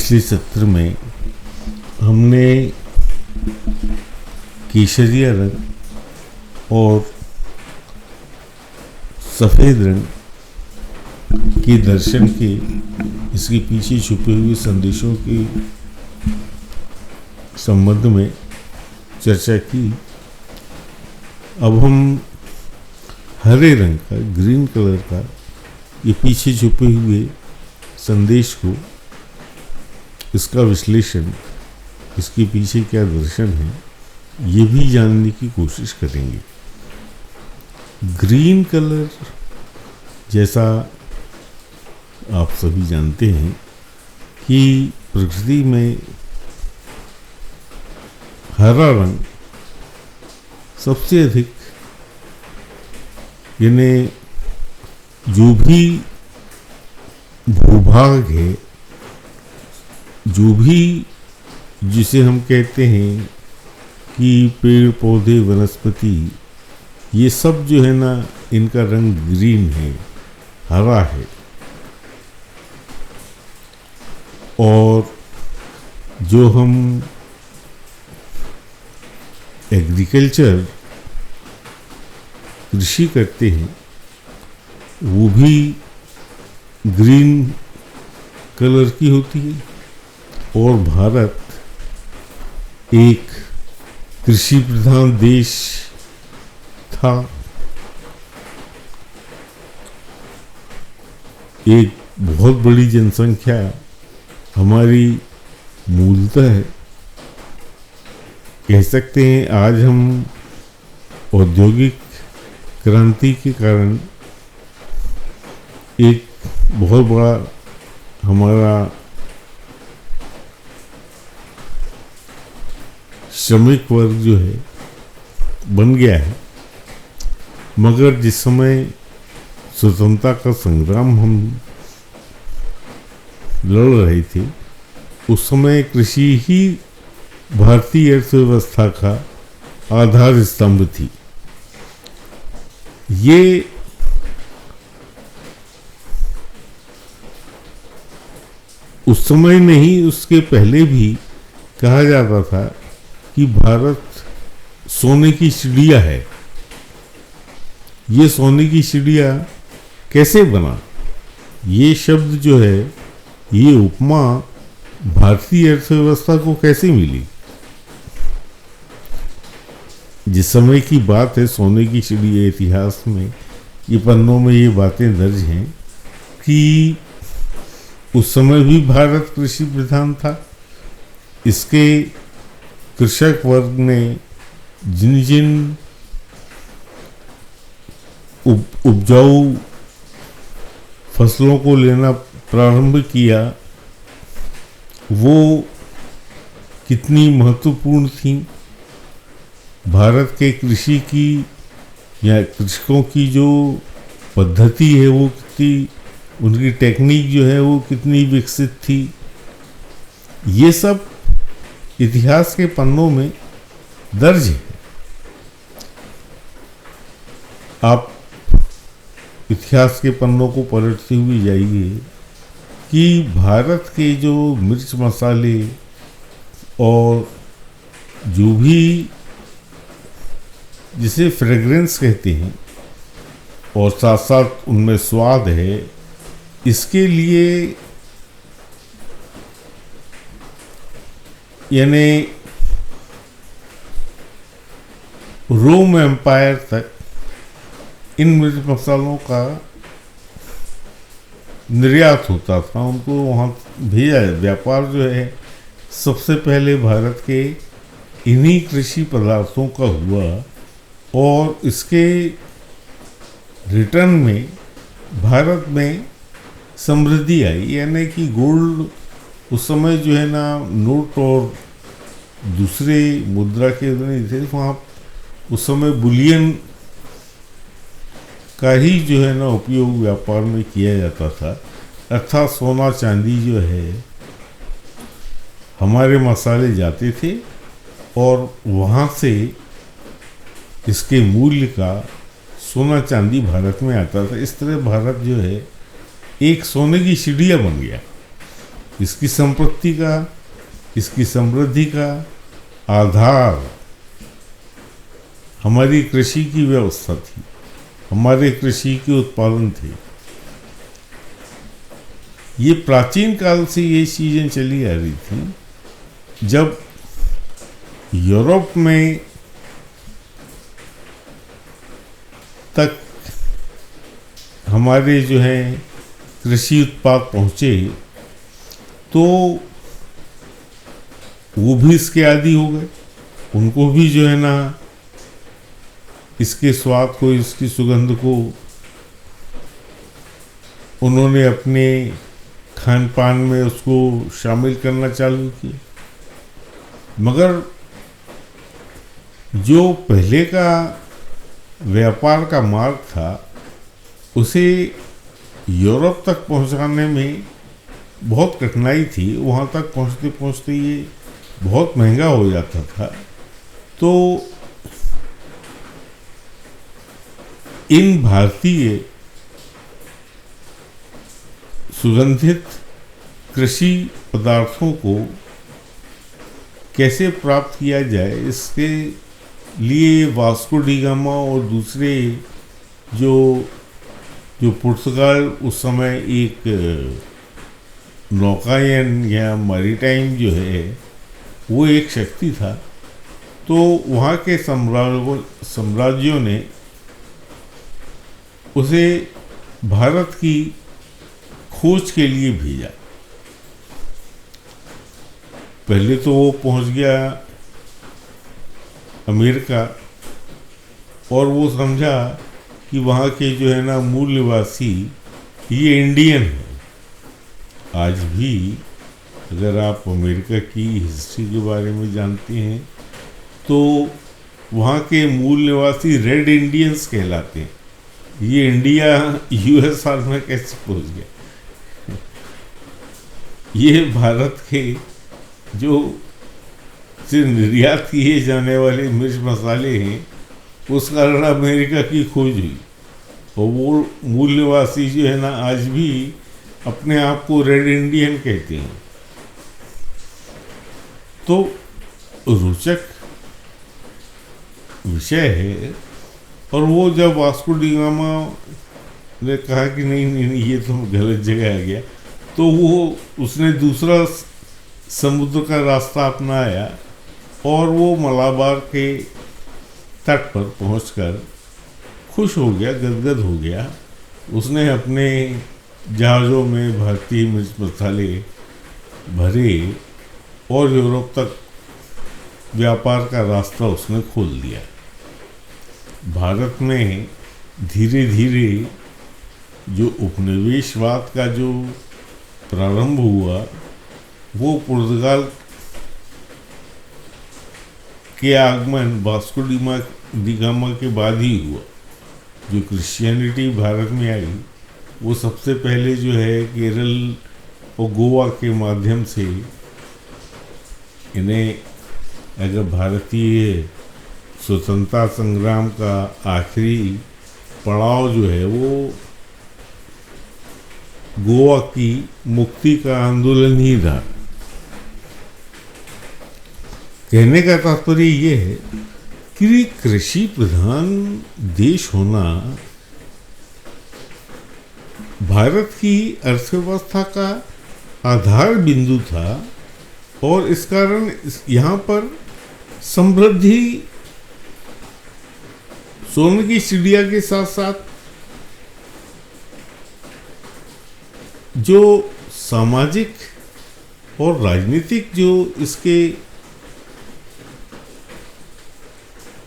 पिछले सत्र में हमने केसरिया रंग और सफ़ेद रंग के दर्शन के इसके पीछे छुपे हुए संदेशों के संबंध में चर्चा की। अब हम हरे रंग का, ग्रीन कलर का ये पीछे छुपे हुए संदेश को, इसका विश्लेषण, इसके पीछे क्या दर्शन है, ये भी जानने की कोशिश करेंगे। ग्रीन कलर, जैसा आप सभी जानते हैं कि प्रकृति में हरा रंग सबसे अधिक, यानी जो भी भूभाग है, जो भी जिसे हम कहते हैं कि पेड़ पौधे वनस्पति, ये सब जो है ना, इनका रंग ग्रीन है, हरा है। और जो हम एग्रीकल्चर, कृषि करते हैं, वो भी ग्रीन कलर की होती है। और भारत एक कृषि प्रधान देश था, एक बहुत बड़ी जनसंख्या हमारी मूलतः है। कह सकते हैं आज हम औद्योगिक क्रांति के कारण एक बहुत बड़ा हमारा श्रमिक वर्ग जो है बन गया है। मगर जिस समय स्वतंत्रता का संग्राम हम लड़ रहे थे, उस समय कृषि ही भारतीय अर्थव्यवस्था का आधार स्तंभ थी। ये उस समय नहीं, उसके पहले भी कहा जाता था कि भारत सोने की चिड़िया है। ये सोने की चिड़िया कैसे बना? ये शब्द जो है, ये उपमा भारतीय अर्थव्यवस्था को कैसे मिली? जिस समय की बात है, सोने की चिड़िया, इतिहास में ये पन्नों में ये बातें दर्ज हैं कि उस समय भी भारत कृषि प्रधान था। इसके कृषक वर्ग ने जिन जिन उपजाऊ फसलों को लेना प्रारंभ किया, वो कितनी महत्वपूर्ण थी। भारत के कृषि की या कृषकों की जो पद्धति है, वो कितनी, उनकी टेक्निक जो है वो कितनी विकसित थी। ये सब इतिहास के पन्नों में दर्ज है। आप इतिहास के पन्नों को पलटते हुए जाइए कि भारत के जो मिर्च मसाले और जो भी जिसे फ्रेग्रेंस कहते हैं, और साथ साथ उनमें स्वाद है, इसके लिए यानी रोम एम्पायर तक इन मिर्च मसालों का निर्यात होता था। उनको वहाँ भेजा, व्यापार जो है सबसे पहले भारत के इन्हीं कृषि पदार्थों का हुआ। और इसके रिटर्न में भारत में समृद्धि आई, यानी कि गोल्ड उस समय जो है ना, नोट और दूसरे मुद्रा के नहीं थे, वहाँ उस समय बुलियन का ही जो है ना उपयोग व्यापार में किया जाता था। अर्थात सोना चांदी जो है, हमारे मसाले जाते थे और वहाँ से इसके मूल्य का सोना चांदी भारत में आता था। इस तरह भारत जो है एक सोने की चिड़िया बन गया। इसकी संपत्ति का, इसकी समृद्धि का आधार हमारी कृषि की व्यवस्था थी, हमारे कृषि के उत्पादन थे। ये प्राचीन काल से ये चीजें चली आ रही थी। जब यूरोप में तक हमारे जो है कृषि उत्पाद पहुंचे तो वो भी इसके आदी हो गए। उनको भी जो है ना इसके स्वाद को, इसकी सुगंध को उन्होंने अपने खान पान में उसको शामिल करना चालू किया। मगर जो पहले का व्यापार का मार्ग था उसे यूरोप तक पहुंचाने में बहुत कठिनाई थी। वहाँ तक पहुँचते पहुँचते ये बहुत महंगा हो जाता था। तो इन भारतीय सुगंधित कृषि पदार्थों को कैसे प्राप्त किया जाए, इसके लिए वास्को डी गामा और दूसरे जो पुर्तगाल उस समय एक नौकायन या मैरीटाइम जो है वो एक शक्ति था। तो वहाँ के साम्राज्यों ने उसे भारत की खोज के लिए भेजा। पहले तो वो पहुंच गया अमेरिका और वो समझा कि वहाँ के जो है ना मूल निवासी ये इंडियन है। आज भी अगर आप अमेरिका की हिस्ट्री के बारे में जानते हैं तो वहाँ के मूल निवासी रेड इंडियंस कहलाते हैं। ये इंडिया यूएसआर में कैसे पहुँच गया? ये भारत के जो से निर्यात किए जाने वाले मिर्च मसाले हैं उस कारण अमेरिका की खोज हुई। और वो मूल निवासी जो है ना आज भी अपने आप को रेड इंडियन कहते हैं। तो रोचक विषय है। और वो जब वास्को डी गामा ने कहा कि नहीं नहीं नहीं ये तो गलत जगह आ गया, तो वो उसने दूसरा समुद्र का रास्ता अपनाया और वो मलाबार के तट पर पहुंचकर खुश हो गया, गदगद हो गया। उसने अपने जहाज़ों में भारतीय मिर्च मसाले भरे और यूरोप तक व्यापार का रास्ता उसने खोल दिया। भारत में धीरे धीरे जो उपनिवेशवाद का जो प्रारंभ हुआ वो पुर्तगाल के आगमन वास्को डी गामा के बाद ही हुआ। जो क्रिश्चियनिटी भारत में आई वो सबसे पहले जो है केरल और गोवा के माध्यम से इन्हें, अगर भारतीय स्वतंत्रता संग्राम का आखिरी पड़ाव जो है वो गोवा की मुक्ति का आंदोलन ही था। कहने का तात्पर्य ये है कि कृषि प्रधान देश होना भारत की अर्थव्यवस्था का आधार बिंदु था और इस कारण यहाँ पर समृद्धि सोने की चिड़िया के साथ साथ जो सामाजिक और राजनीतिक जो इसके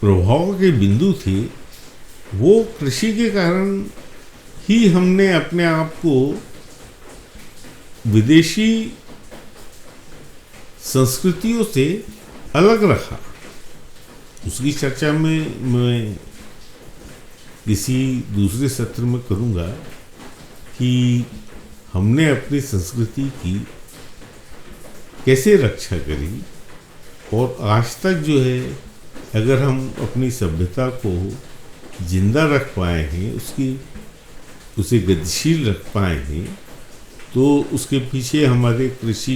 प्रभाव के बिंदु थे वो कृषि के कारण ही हमने अपने आप को विदेशी संस्कृतियों से अलग रखा। उसकी चर्चा में मैं किसी दूसरे सत्र में करूँगा कि हमने अपनी संस्कृति की कैसे रक्षा करी और आज तक जो है अगर हम अपनी सभ्यता को जिंदा रख पाए हैं, उसे गतिशील रख पाए हैं, तो उसके पीछे हमारी कृषि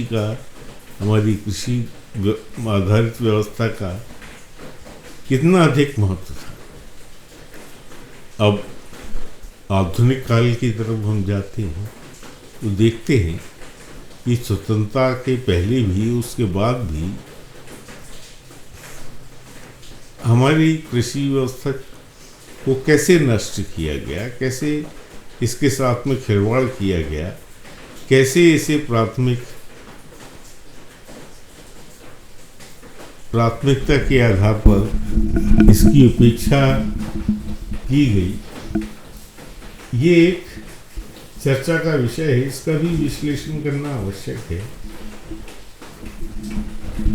आधारित व्यवस्था का कितना अधिक महत्व था। अब आधुनिक काल की तरफ हम जाते हैं तो देखते हैं कि स्वतंत्रता के पहले भी उसके बाद भी हमारी कृषि व्यवस्था को कैसे नष्ट किया गया, कैसे इसके साथ में खिलवाड़ किया गया, कैसे इसे प्राथमिकता के आधार पर इसकी उपेक्षा की गई, ये एक चर्चा का विषय है। इसका भी विश्लेषण करना आवश्यक है।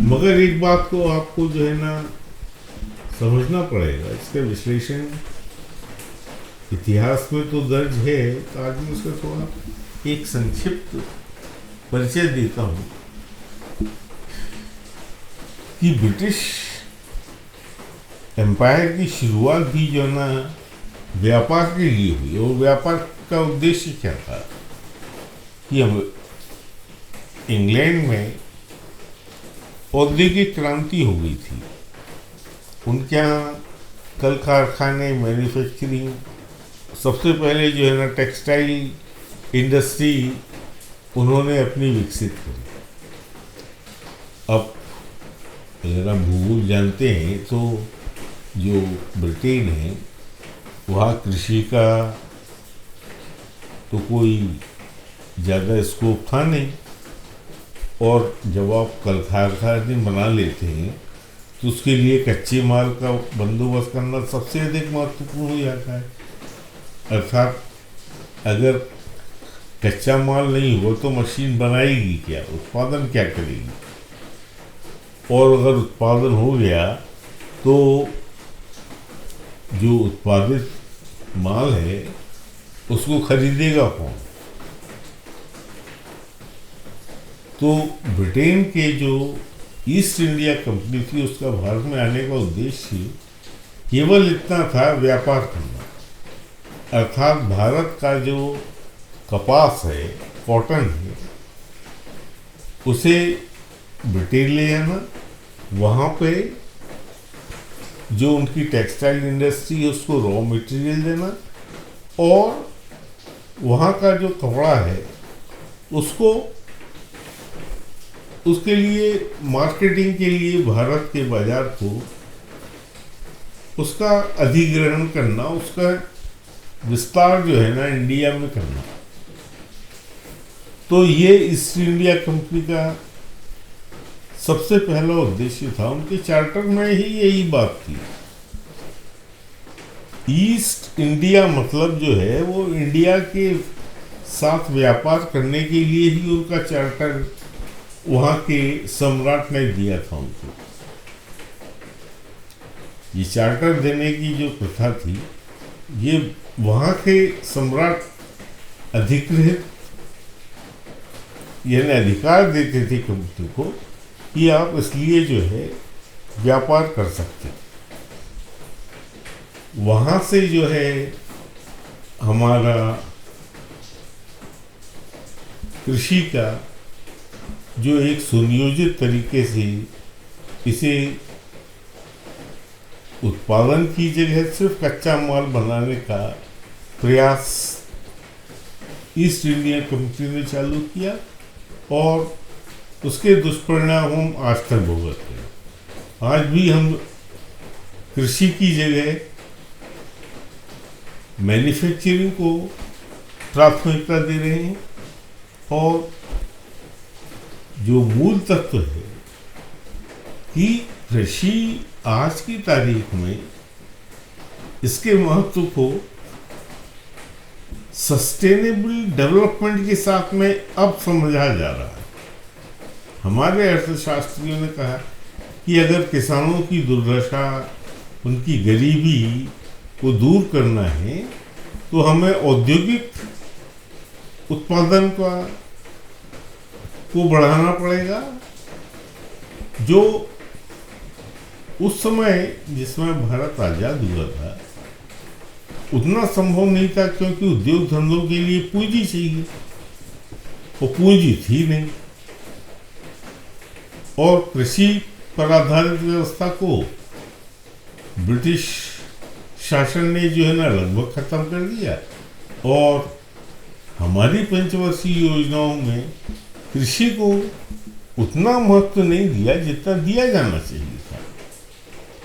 मगर एक बात को आपको जो है ना समझना पड़ेगा, इसका विश्लेषण इतिहास में तो दर्ज है, तो आज मैं उसका थोड़ा एक संक्षिप्त परिचय देता हूँ कि ब्रिटिश एम्पायर की शुरुआत भी जो ना व्यापार के लिए हुई, और व्यापार का उद्देश्य क्या था कि हम इंग्लैंड में औद्योगिक क्रांति हो गई थी। उनके यहाँ कल कारखाने, मैन्युफैक्चरिंग, सबसे पहले जो है ना टेक्सटाइल इंडस्ट्री उन्होंने अपनी विकसित करी। अब अगर आप भूगोल जानते हैं तो जो ब्रिटेन है वहाँ कृषि का तो कोई ज़्यादा स्कोप था नहीं, और जब आप कल कारखाने बना लेते हैं तो उसके लिए कच्चे माल का बंदोबस्त करना सबसे अधिक महत्वपूर्ण हो जाता है। अर्थात अगर कच्चा माल नहीं हो तो मशीन बनाएगी क्या, उत्पादन क्या करेगी, और अगर उत्पादन हो गया तो जो उत्पादित माल है उसको खरीदेगा कौन। तो ब्रिटेन के जो ईस्ट इंडिया कंपनी थी उसका भारत में आने का उद्देश्य केवल इतना था, व्यापार करना। अर्थात भारत का जो कपास है, कॉटन है, उसे ब्रिटेन ले आना, वहाँ पे जो उनकी टेक्सटाइल इंडस्ट्री है उसको रॉ मटेरियल देना, और वहाँ का जो कपड़ा है उसको उसके लिए मार्केटिंग के लिए भारत के बाजार को उसका अधिग्रहण करना, उसका विस्तार जो है ना इंडिया में करना। तो ये ईस्ट इंडिया कंपनी का सबसे पहला उद्देश्य था। उनके चार्टर में ही यही बात थी। ईस्ट इंडिया मतलब जो है वो इंडिया के साथ व्यापार करने के लिए ही उनका चार्टर वहाँ के सम्राट ने दिया था उनको। ये चार्टर देने की जो प्रथा थी, ये वहाँ के सम्राट अधिकृत यानी अधिकार देते थे कंपनी को कि आप इसलिए जो है व्यापार कर सकते। वहाँ से जो है हमारा कृषि का जो एक सुनियोजित तरीके से इसे उत्पादन की जगह सिर्फ कच्चा माल बनाने का प्रयास ईस्ट इंडिया कंपनी ने चालू किया, और उसके दुष्परिणाम हम आज तक भुगत हैं। आज भी हम कृषि की जगह मैन्युफैक्चरिंग को प्राथमिकता दे रहे हैं, और जो मूल तत्व है कि कृषि आज की तारीख में इसके महत्व को सस्टेनेबल डेवलपमेंट के साथ में अब समझा जा रहा है। हमारे अर्थशास्त्रियों ने कहा कि अगर किसानों की दुर्दशा, उनकी गरीबी को दूर करना है तो हमें औद्योगिक उत्पादन को बढ़ाना पड़ेगा। जो उस समय जिसमें भारत आज़ाद हुआ था उतना संभव नहीं था, क्योंकि उद्योग धंधों के लिए पूंजी चाहिए। वो पूंजी थी नहीं, और कृषि पर आधारित व्यवस्था को ब्रिटिश शासन ने जो है ना लगभग खत्म कर दिया, और हमारी पंचवर्षीय योजनाओं में कृषि को उतना महत्व नहीं दिया जितना दिया जाना चाहिए था।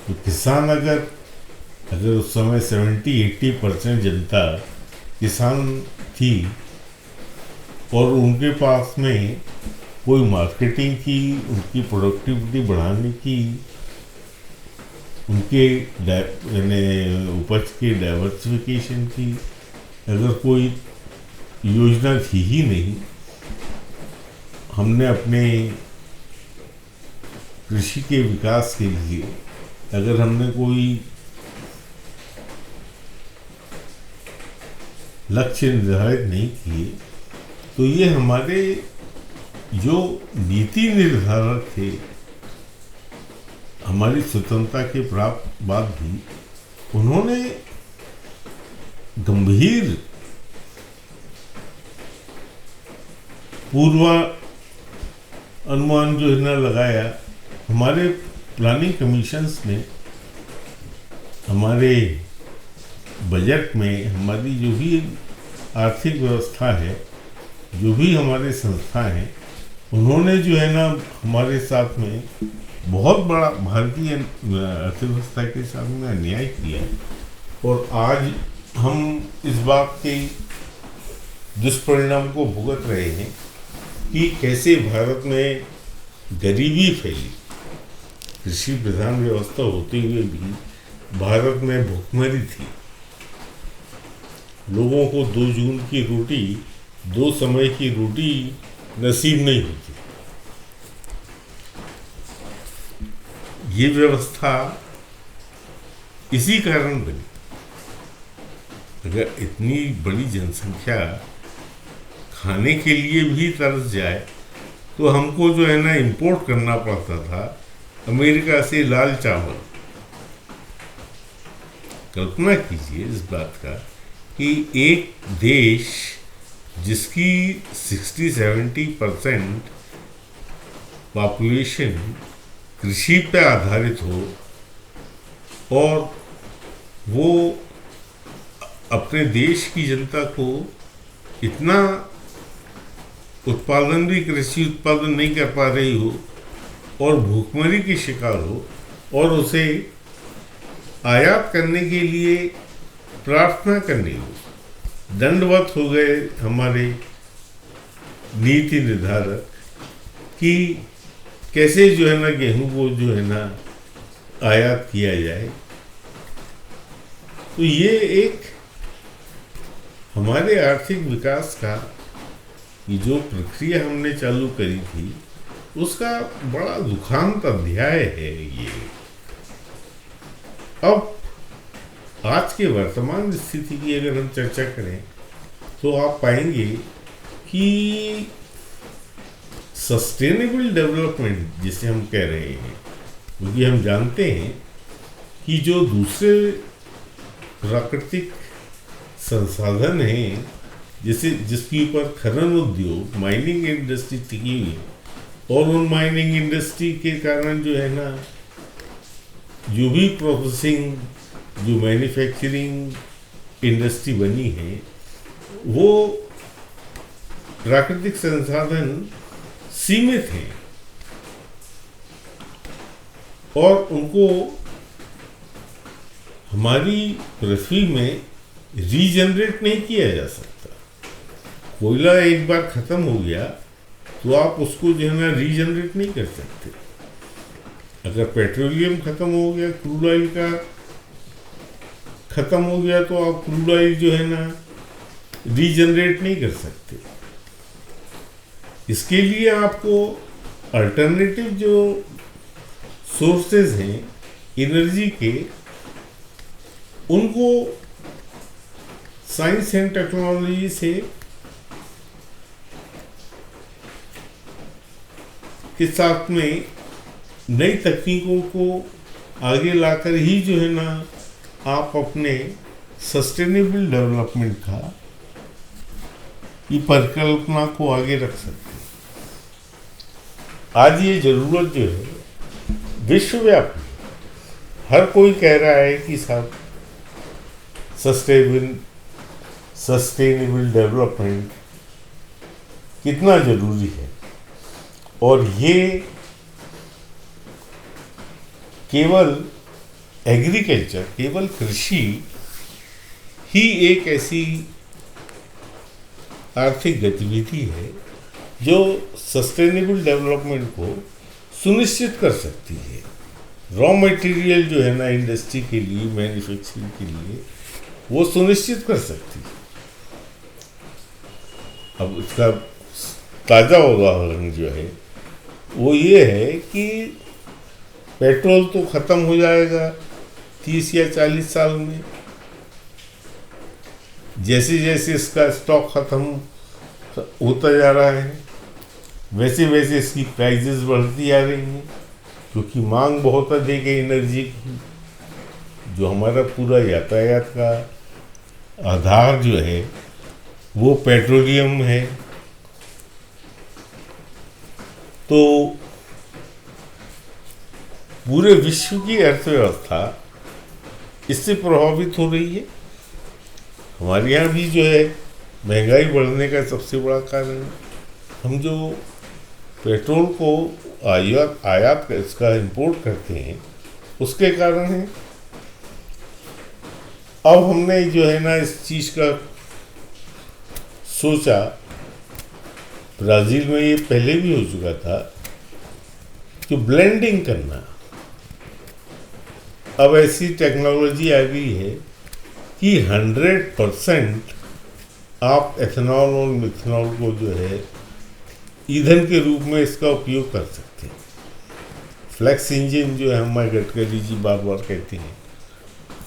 तो किसान अगर उस समय 70-80% जनता किसान थी, और उनके पास में कोई मार्केटिंग की, उनकी प्रोडक्टिविटी बढ़ाने की, उनके उपज के डाइवर्सिफिकेशन की अगर कोई योजना थी ही नहीं, हमने अपने कृषि के विकास के लिए अगर हमने कोई लक्ष्य निर्धारित नहीं किए, तो ये हमारे जो नीति निर्धारक थे हमारी स्वतंत्रता के प्राप्त बाद भी, उन्होंने गंभीर पूर्वानुमान जो है ना लगाया। हमारे प्लानिंग कमीशंस ने हमारे बजट में हमारी जो भी आर्थिक व्यवस्था है, जो भी हमारे संस्था हैं, उन्होंने जो है ना हमारे साथ में बहुत बड़ा भारतीय अर्थव्यवस्था के साथ में अन्याय किया, और आज हम इस बात के दुष्परिणाम को भुगत रहे हैं कि कैसे भारत में गरीबी फैली। कृषि प्रधान व्यवस्था होते हुए भी भारत में भुखमरी थी। लोगों को 2 जून की रोटी, 2 समय की रोटी नसीब नहीं होती। ये व्यवस्था इसी कारण बनी। अगर इतनी बड़ी जनसंख्या खाने के लिए भी तरस जाए, तो हमको जो है ना इंपोर्ट करना पड़ता था अमेरिका से लाल चावल। कल्पना कीजिए इस बात का कि एक देश जिसकी 60-70% पॉपुलेशन कृषि पे आधारित हो, और वो अपने देश की जनता को इतना उत्पादन भी, कृषि उत्पादन नहीं कर पा रही हो, और भूखमरी की शिकार हो, और उसे आयात करने के लिए प्रार्थना करनी हो। दंडवत हो गए हमारे नीति निर्धारक कि कैसे जो है ना गेहूं को जो है ना आयात किया जाए। तो ये एक हमारे आर्थिक विकास का ये जो प्रक्रिया हमने चालू करी थी, उसका बड़ा दुखांत अध्याय है ये। अब आज के वर्तमान स्थिति की अगर हम चर्चा करें, तो आप पाएंगे कि सस्टेनेबल डेवलपमेंट जिसे हम कह रहे हैं, क्योंकि हम जानते हैं कि जो दूसरे प्राकृतिक संसाधन हैं, जैसे जिसके ऊपर खनन उद्योग, माइनिंग इंडस्ट्री टिकी हुई है, और उन माइनिंग इंडस्ट्री के कारण जो है ना जो भी प्रोसेसिंग, जो मैन्युफैक्चरिंग इंडस्ट्री बनी है, वो प्राकृतिक संसाधन सीमित हैं, और उनको हमारी पृथ्वी में रीजनरेट नहीं किया जा सकता। कोयला एक बार खत्म हो गया तो आप उसको जो है ना रीजनरेट नहीं कर सकते। अगर पेट्रोलियम खत्म हो गया, क्रूड ऑयल का खत्म हो गया, तो आप क्रूड ऑयल जो है ना रीजनरेट नहीं कर सकते। इसके लिए आपको अल्टरनेटिव जो सोर्सेज हैं एनर्जी के, उनको साइंस एंड टेक्नोलॉजी से के साथ में नई तकनीकों को आगे लाकर ही जो है ना आप अपने सस्टेनेबल डेवलपमेंट का की परिकल्पना को आगे रख सकते हैं। आज ये जरूरत जो है विश्वव्यापी, हर कोई कह रहा है कि साहब सस्टेनेबल डेवलपमेंट कितना जरूरी है, और ये केवल एग्रीकल्चर, केवल कृषि ही एक ऐसी आर्थिक गतिविधि है जो सस्टेनेबल डेवलपमेंट को सुनिश्चित कर सकती है। रॉ मटेरियल जो है ना इंडस्ट्री के लिए, मैन्युफैक्चरिंग के लिए, वो सुनिश्चित कर सकती है। अब इसका ताज़ा उदाहरण जो है वो ये है कि पेट्रोल तो ख़त्म हो जाएगा 30 या 40 साल में। जैसे जैसे इसका स्टॉक ख़त्म होता जा रहा है, वैसे वैसे इसकी प्राइसेस बढ़ती आ रही हैं, क्योंकि मांग बहुत अधिक है एनर्जी की। जो हमारा पूरा यातायात का आधार जो है वो पेट्रोलियम है, तो पूरे विश्व की अर्थव्यवस्था इससे प्रभावित हो रही है। हमारे यहाँ भी जो है महंगाई बढ़ने का सबसे बड़ा कारण हम जो पेट्रोल को आयात इसका इंपोर्ट करते हैं उसके कारण है। अब हमने जो है ना इस चीज़ का सोचा, ब्राज़ील में ये पहले भी हो चुका था, कि ब्लेंडिंग करना। अब ऐसी टेक्नोलॉजी आ गई है कि 100% आप एथेनॉल और मिथेनॉल को जो है ईंधन के रूप में इसका उपयोग कर सकते हैं। फ्लैक्स इंजन जो है, हमारे गडकरी जी बार बार कहते हैं,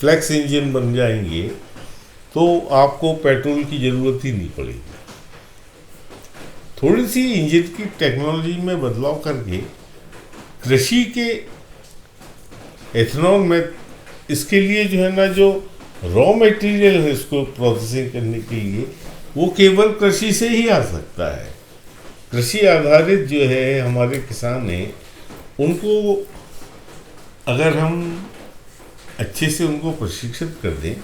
फ्लैक्स इंजन बन जाएंगे तो आपको पेट्रोल की ज़रूरत ही नहीं पड़ेगी। थोड़ी सी इंजन की टेक्नोलॉजी में बदलाव करके कृषि के एथेनॉल में इसके लिए जो है ना, जो रॉ मटेरियल है इसको प्रोसेसिंग करने के लिए, वो केवल कृषि से ही आ सकता है। कृषि आधारित जो है हमारे किसान हैं, उनको अगर हम अच्छे से उनको प्रशिक्षित कर दें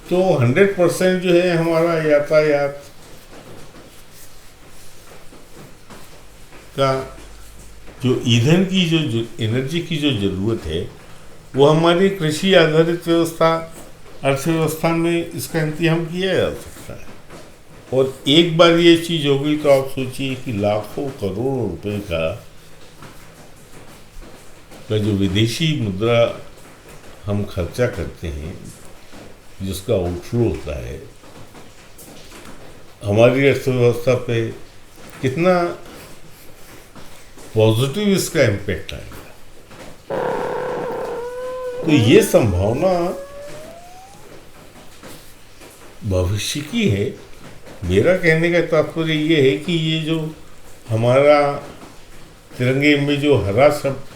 तो 100% जो है हमारा यातायात का जो ईंधन की जो एनर्जी की जो ज़रूरत है वो हमारी कृषि आधारित अर्थव्यवस्था में इसका इंतजाम किया जा सकता है। और एक बार ये चीज़ हो गई तो आप सोचिए कि लाखों करोड़ों रुपए का जो विदेशी मुद्रा हम खर्चा करते हैं, जिसका आउटफ्लो होता है, हमारी अर्थव्यवस्था पे कितना पॉजिटिव इसका इम्पैक्ट आएगा। तो ये संभावना भविष्य की है। मेरा कहने का तात्पर्य ये है कि ये जो हमारा तिरंगे में जो हरा शब्द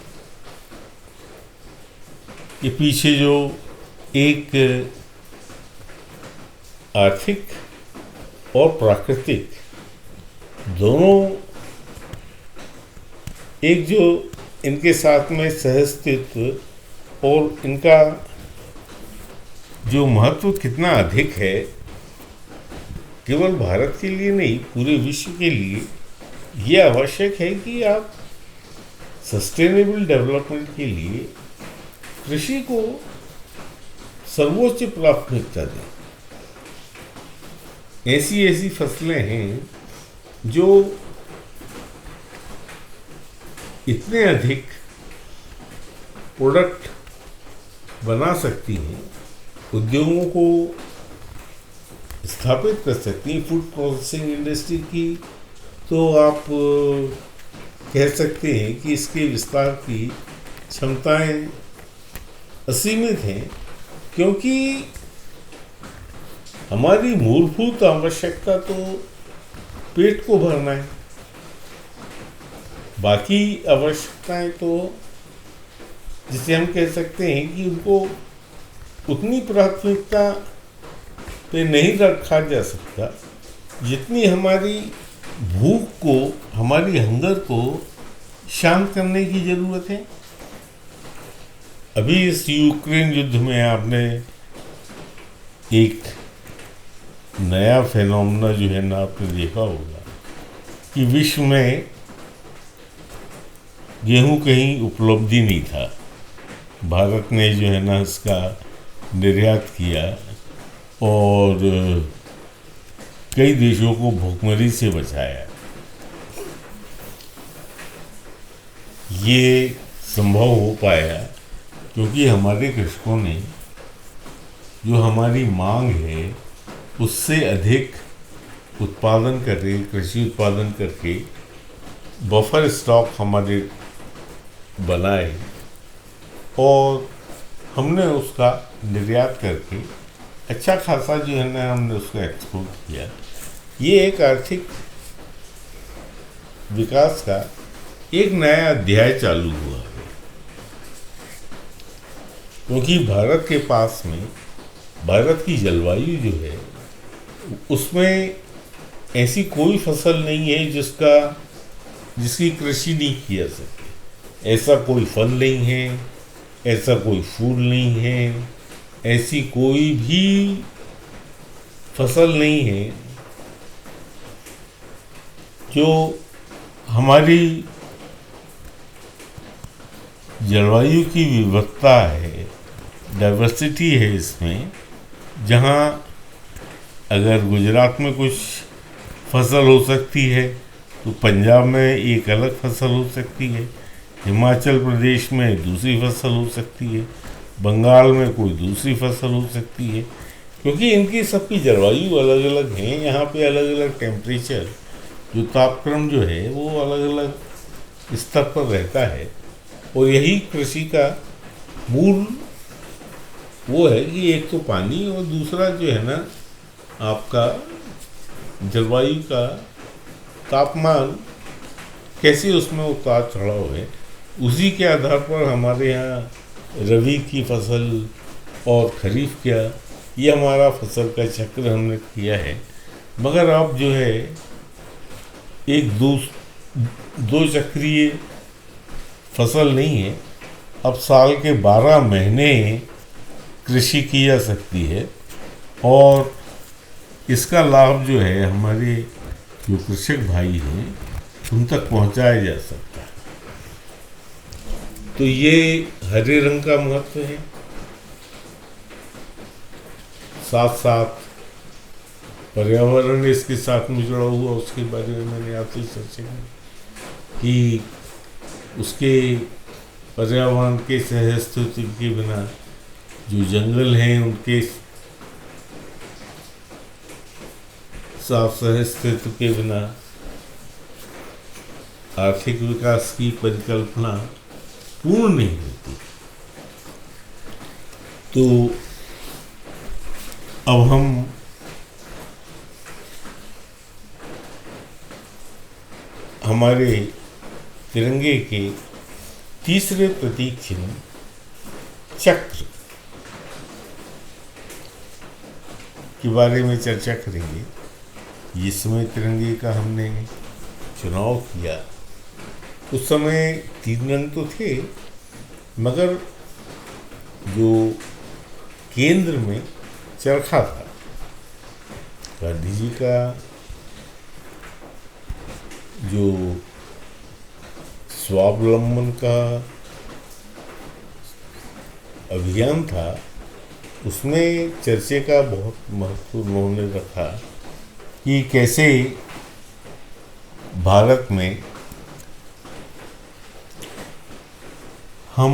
के पीछे जो एक आर्थिक और प्राकृतिक दोनों एक जो इनके साथ में सहअस्तित्व और इनका जो महत्व कितना अधिक है, केवल भारत के लिए नहीं पूरे विश्व के लिए ये आवश्यक है कि आप सस्टेनेबल डेवलपमेंट के लिए कृषि को सर्वोच्च प्राथमिकता दें। ऐसी ऐसी फसलें हैं जो इतने अधिक प्रोडक्ट बना सकती हैं, उद्योगों को स्थापित कर सकती हैं। फूड प्रोसेसिंग इंडस्ट्री की तो आप कह सकते हैं कि इसके विस्तार की क्षमताएं असीमित हैं, क्योंकि हमारी मूलभूत आवश्यकता तो पेट को भरना है। बाकी आवश्यकताएं तो जिसे हम कह सकते हैं कि उनको उतनी प्राथमिकता पे नहीं रखा जा सकता जितनी हमारी भूख को, हमारी हंगर को शांत करने की ज़रूरत है। अभी इस यूक्रेन युद्ध में आपने एक नया फेनोमेना जो है ना, आपने देखा होगा कि विश्व में गेहूं कहीं उपलब्धि नहीं था। भारत ने जो है ना इसका निर्यात किया और कई देशों को भूखमरी से बचाया। ये संभव हो पाया क्योंकि हमारे कृषकों ने जो हमारी मांग है उससे अधिक उत्पादन करके, कृषि उत्पादन करके बफर स्टॉक हमारे बनाए और हमने उसका निर्यात करके अच्छा खासा जो है ना हमने उसका एक्सपोर्ट किया। ये एक आर्थिक विकास का एक नया अध्याय चालू हुआ है, क्योंकि भारत के पास में, भारत की जलवायु जो है उसमें ऐसी कोई फसल नहीं है जिसकी कृषि नहीं की जा सकती। ऐसा कोई फल नहीं है, ऐसा कोई फूल नहीं है, ऐसी कोई भी फसल नहीं है जो हमारी जलवायु की विविधता है, डाइवर्सिटी है इसमें, जहाँ अगर गुजरात में कुछ फसल हो सकती है तो पंजाब में एक अलग फसल हो सकती है, हिमाचल प्रदेश में दूसरी फसल हो सकती है, बंगाल में कोई दूसरी फसल हो सकती है, क्योंकि इनकी सबकी जलवायु अलग अलग हैं। यहाँ पे अलग अलग टेम्परेचर, जो तापक्रम जो है वो अलग अलग स्तर पर रहता है। और यही कृषि का मूल वो है कि एक तो पानी और दूसरा जो है ना आपका जलवायु का तापमान, कैसे उसमें उतार चढ़ाव है, उसी के आधार पर हमारे यहाँ रबी की फसल और खरीफ क्या, ये हमारा फसल का चक्र हमने किया है। मगर अब जो है एक दो चक्रीय फसल नहीं है, अब साल के 12 महीने कृषि की जा सकती है और इसका लाभ जो है हमारे जो कृषक भाई हैं उन तक पहुंचाया जा सकता है। तो ये हरे रंग का महत्व है। साथ साथ पर्यावरण इसके साथ में जुड़ा हुआ, उसके बारे में मैंने आपसे चर्चा की कि उसके पर्यावरण के सहअस्तित्व के बिना जो जंगल हैं उनके साफ सहअस्तित्व के बिना आर्थिक विकास की परिकल्पना पूर्ण नहीं होती। तो अब हम हमारे तिरंगे के तीसरे प्रतीक चिन्ह चक्र के बारे में चर्चा करेंगे। जिस समय तिरंगे का हमने चुनाव किया उस समय 3 रंग तो थे, मगर जो केंद्र में चरखा था, गांधी जी का जो स्वावलंबन का अभियान था उसमें चर्चे का बहुत महत्व उन्होंने रखा कि कैसे भारत में हम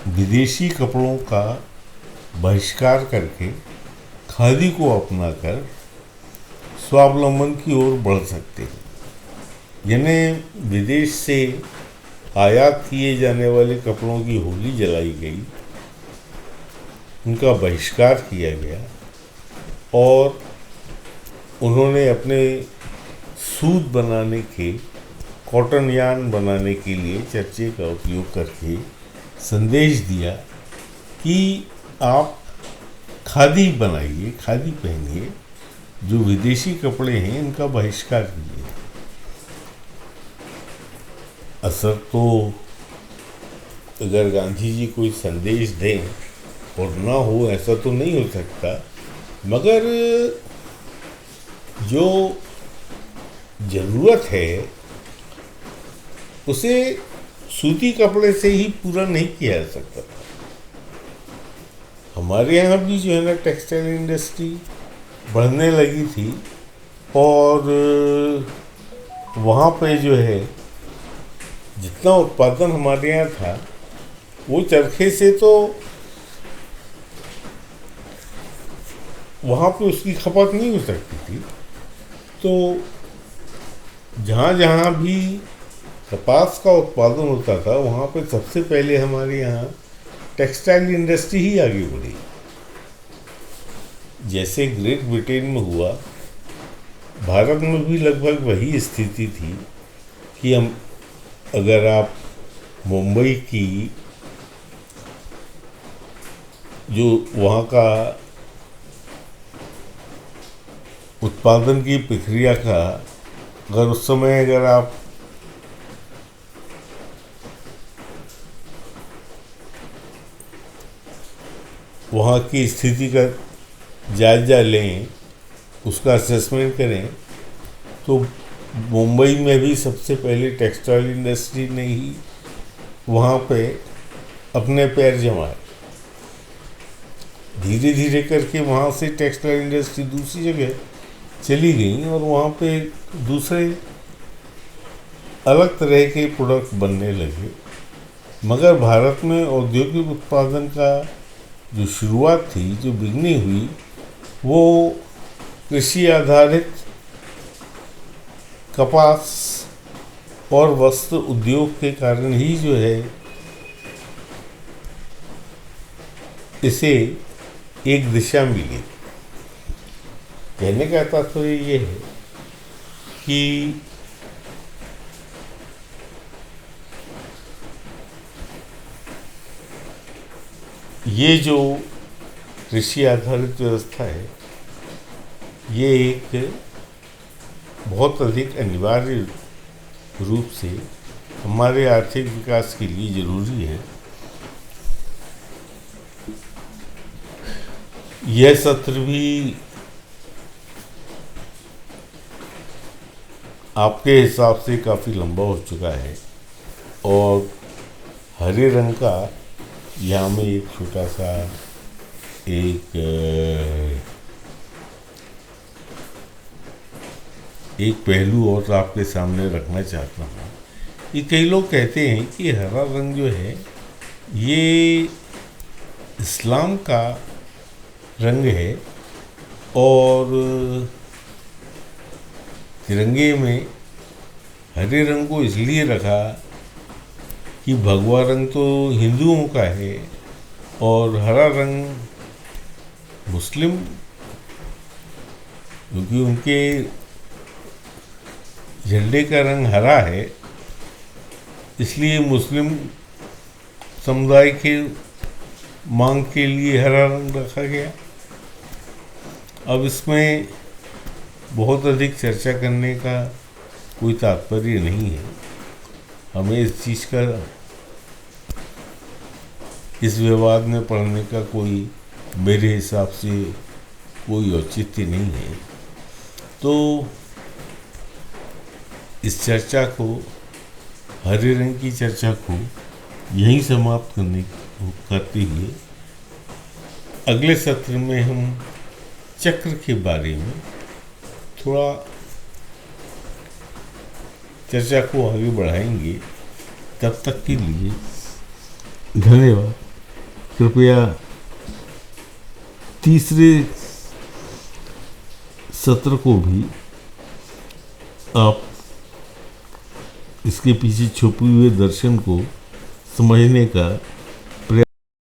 विदेशी कपड़ों का बहिष्कार करके खादी को अपनाकर स्वावलंबन की ओर बढ़ सकते हैं। जिन्हें विदेश से आयात किए जाने वाले कपड़ों की होली जलाई गई, उनका बहिष्कार किया गया और उन्होंने अपने सूत बनाने के, कॉटन यार्न बनाने के लिए चर्चे का उपयोग करके संदेश दिया कि आप खादी बनाइए, खादी पहनिए जो विदेशी कपड़े हैं इनका बहिष्कार कीजिए। असर तो अगर गांधी जी कोई संदेश दें और ना हो ऐसा तो नहीं हो सकता, मगर जो ज़रूरत है उसे सूती कपड़े से ही पूरा नहीं किया जा सकता। हमारे यहाँ भी जो है ना टेक्सटाइल इंडस्ट्री बढ़ने लगी थी और वहाँ पे जो है जितना उत्पादन हमारे यहाँ था वो चरखे से तो वहाँ पे उसकी खपत नहीं हो सकती थी। तो जहाँ जहाँ भी कपास का उत्पादन होता था वहाँ पे सबसे पहले हमारे यहाँ टेक्सटाइल इंडस्ट्री ही आगे बढ़ी। जैसे ग्रेट ब्रिटेन में हुआ, भारत में भी लगभग वही स्थिति थी कि हम अगर आप मुंबई की जो वहाँ का उत्पादन की प्रक्रिया का अगर उस समय अगर आप वहाँ की स्थिति का जायजा लें, उसका असेसमेंट करें, तो मुंबई में भी सबसे पहले टेक्सटाइल इंडस्ट्री ने ही वहाँ पे अपने पैर जमाए। धीरे धीरे करके वहाँ से टेक्सटाइल इंडस्ट्री दूसरी जगह चली गई और वहाँ पे दूसरे अलग तरह के प्रोडक्ट बनने लगे। मगर भारत में औद्योगिक उत्पादन का जो शुरुआत थी, जो बिगनिंग हुई, वो कृषि आधारित कपास और वस्त्र उद्योग के कारण ही जो है इसे एक दिशा मिली। कहने का तात्पर्य ये है कि ये जो कृषि आधारित व्यवस्था है ये एक बहुत अधिक अनिवार्य रूप से हमारे आर्थिक विकास के लिए जरूरी है। यह सत्र भी आपके हिसाब से काफ़ी लंबा हो चुका है और हरे रंग का यहाँ में एक छोटा सा एक पहलू और आपके सामने रखना चाहता हूँ कि कई लोग कहते हैं कि हरा रंग जो है ये इस्लाम का रंग है और तिरंगे में हरे रंग को इसलिए रखा कि भगवा रंग तो हिंदुओं का है और हरा रंग मुस्लिम, क्योंकि उनके झंडे का रंग हरा है, इसलिए मुस्लिम समुदाय के मांग के लिए हरा रंग रखा गया। अब इसमें बहुत अधिक चर्चा करने का कोई तात्पर्य नहीं है। हमें इस चीज़ का, इस विवाद में पड़ने का कोई मेरे हिसाब से कोई औचित्य नहीं है। तो इस चर्चा को, हरे रंग की चर्चा को यहीं समाप्त करते हुए अगले सत्र में हम चक्र के बारे में थोड़ा चर्चा को आगे बढ़ाएंगे। तब तक के लिए धन्यवाद। कृपया तीसरे सत्र को भी आप इसके पीछे छुपे हुए दर्शन को समझने का